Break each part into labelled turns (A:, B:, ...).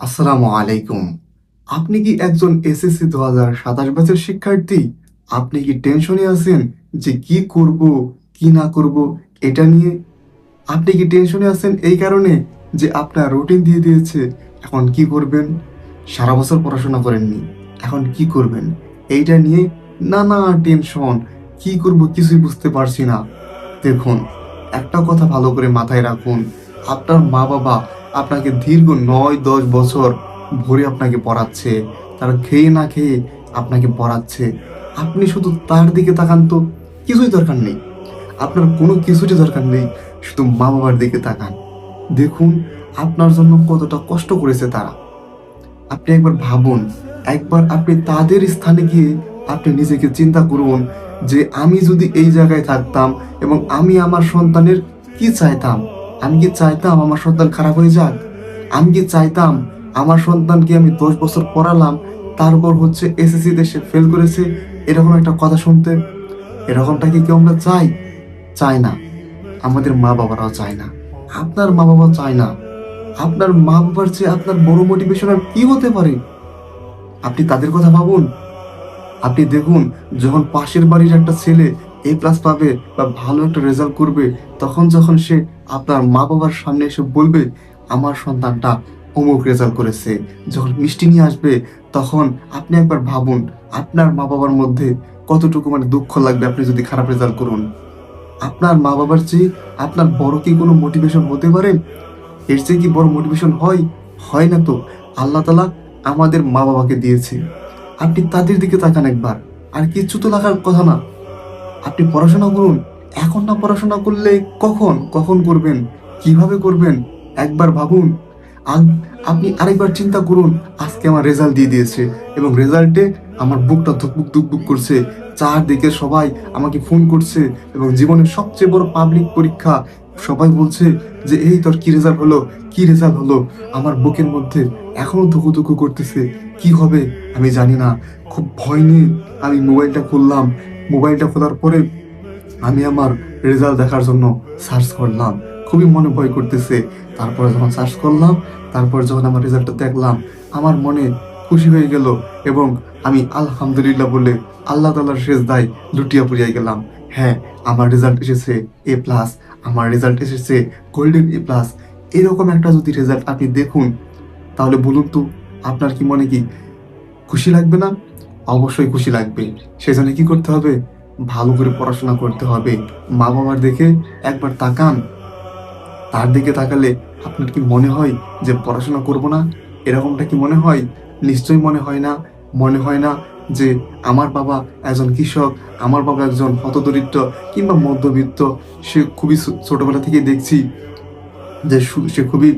A: আসসালামু আলাইকুম। আপনি কি একজন এসএসসি 2027 ব্যাচের শিক্ষার্থী? আপনি কি টেনশনে আছেন যে কি করব, কি না করব এটা নিয়ে? আপনি কি টেনশনে আছেন এই কারণে যে আপনার রুটিন দিয়ে দিয়েছে, এখন কি করবেন? সারা বছর পড়াশোনা করেননি, এখন কি করবেন? এইটা নিয়ে নানা টেনশন, কি করব কিছুই বুঝতে পারছি না। দেখুন, একটা কথা ভালো করে মাথায় রাখুন, আপনার মা বাবা আপনাকে দীর্ঘ 9-10 বছর ভরে আপনাকে পড়াচ্ছে, তারা খেয়ে না খেয়ে আপনাকে পড়াচ্ছে। আপনি শুধু তার দিকে তাকান তো, কিছুই দরকার নেই, আপনার কোনো কিছুরই দরকার নেই, শুধু মা বাবার দিকে তাকান। দেখুন আপনার জন্য কতটা কষ্ট করেছে তারা। আপনি একবার ভাবুন, একবার আপনি তাদের স্থানে গিয়ে আপনি নিজেকে চিন্তা করুন যে আমি যদি এই জায়গায় থাকতাম এবং আমি আমার সন্তানের কি চাইতাম? আমি কি চাইতাম আমার সন্তান খারাপ হয়ে যাক? আমি কি চাইতাম আমার সন্তানকে আমি 10 বছর পড়ালাম, তারপর হচ্ছে এসএসসি তে সে ফেল করেছে, এরকম একটা কথা শুনতে? এরকমটা কি কেউ আমরা চাই? চাই না। আমাদের মা বাবারাও চায় না, আপনার মা বাবাও চায় না। আপনার মা বাবার চেয়ে আপনার বড় মোটিভেশন আর কি হতে পারে? আপনি তাদের কথা ভাবুন। আপনি দেখুন, যখন পাশের বাড়ির একটা ছেলে A+ পাবে বা ভালো একটা রেজাল্ট করবে, তখন যখন সে আপনার মা বাবার সামনে এসে বলবে আমার সন্তানটা অমুক রেজাল্ট করেছে, যখন মিষ্টি নিয়ে আসবে, তখন আপনি একবার ভাবুন আপনার মা বাবার মধ্যে কতটুকু দুঃখ লাগবে আপনি যদি খারাপ রেজাল্ট করুন। আপনার মা বাবার চেয়ে আপনার বড় কি কোনো মোটিভেশন হতে পারে? এর চেয়ে কি বড় মোটিভেশন হয়? হয় না তো। আল্লাহ তাআলা আমাদের মা বাবাকে দিয়েছে, আপনি তাদের দিকে তাকান একবার। আর কিচ্ছু তো লাগার কথা না। আপনি পড়াশোনা করুন। এখন না পড়াশোনা করলে কখন কখন করবেন? কিভাবে করবেন? একবার ভাবুন। আপনি আরেকবার চিন্তা করুন, আজকে আমার রেজাল্ট দিয়ে দিয়েছে এবং রেজাল্টে আমার বুকটা ধুকপুক ধুকপুক করছে, চারদিকে সবাই আমাকে ফোন করছে এবং জীবনের সবচেয়ে বড় পাবলিক পরীক্ষা, সবাই বলছে যে এই তোর কি রেজাল্ট হলো, কি রেজাল্ট হলো। আমার বুকের মধ্যে এখনো ধুকু করতেছে, কি হবে আমি জানি না। খুব ভয় নিয়ে আমি মোবাইলটা খুললাম। মোবাইলটা খোলার পরে আমি আমার রেজাল্ট দেখার জন্য সার্চ করলাম। খুবই মনে ভয় করতেছে। তারপরে যখন সার্চ করলাম, তারপর যখন আমার রেজাল্টটা দেখলাম, আমার মনে খুশি হয়ে গেল এবং আমি আলহামদুলিল্লাহ বলে আল্লাহ তাআলার সেজদায় লুটিয়ে পড়িয়া গেলাম। হ্যাঁ, আমার রেজাল্ট এসেছে A+, আমার রেজাল্ট এসেছে গোল্ডেন A+। এরকম একটা যদি রেজাল্ট আপনি দেখুন, তাহলে বলুন তো আপনার কি মনে কি খুশি লাগবে না? অবশ্যই খুশি লাগবে। সেজন্য কি করতে হবে? ভালো করে পড়াশোনা করতে হবে। মা বাবার দিকে একবার তাকান। তার দিকে তাকালে আপনার কি মনে হয় যে পড়াশোনা করব না? এরকমটা কি মনে হয়? নিশ্চয়ই মনে হয় না। মনে হয় না যে আমার বাবা একজন কৃষক, আমার বাবা একজন হতদরিদ্র কিংবা মধ্যবিত্ত। সে খুবই ছোটবেলা থেকেই দেখছি যে সে খুবই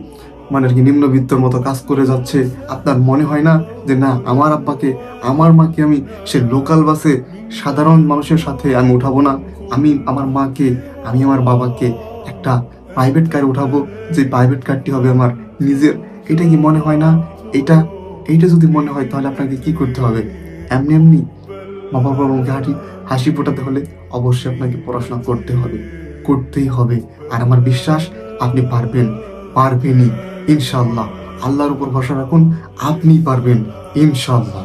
A: নিম্নবিত্তর মতো কাজ করে যাচ্ছে। আপনার মনে হয় না যে না, আমার আব্বাকে, আমার মাকে আমি সে লোকাল বাসে সাধারণ মানুষের সাথে আমি উঠাবো না, আমি আমার মাকে, আমি আমার বাবাকে একটা প্রাইভেট কারে উঠাবো, যে প্রাইভেট কারটি হবে আমার নিজের? এটা কি মনে হয় না? এটা এইটা যদি মনে হয় তাহলে আপনাকে কি করতে হবে? এমনি এমনি মা বাবার মুখে হাসি ফোটাতে হলে অবশ্যই আপনাকে পড়াশোনা করতে হবে, করতেই হবে। আর আমার বিশ্বাস আপনি পারবেন, পারবেনই ইনশাআল্লাহ। আল্লাহর উপর ভরসা রাখুন, আপনি পারবেন ইনশাআল্লাহ।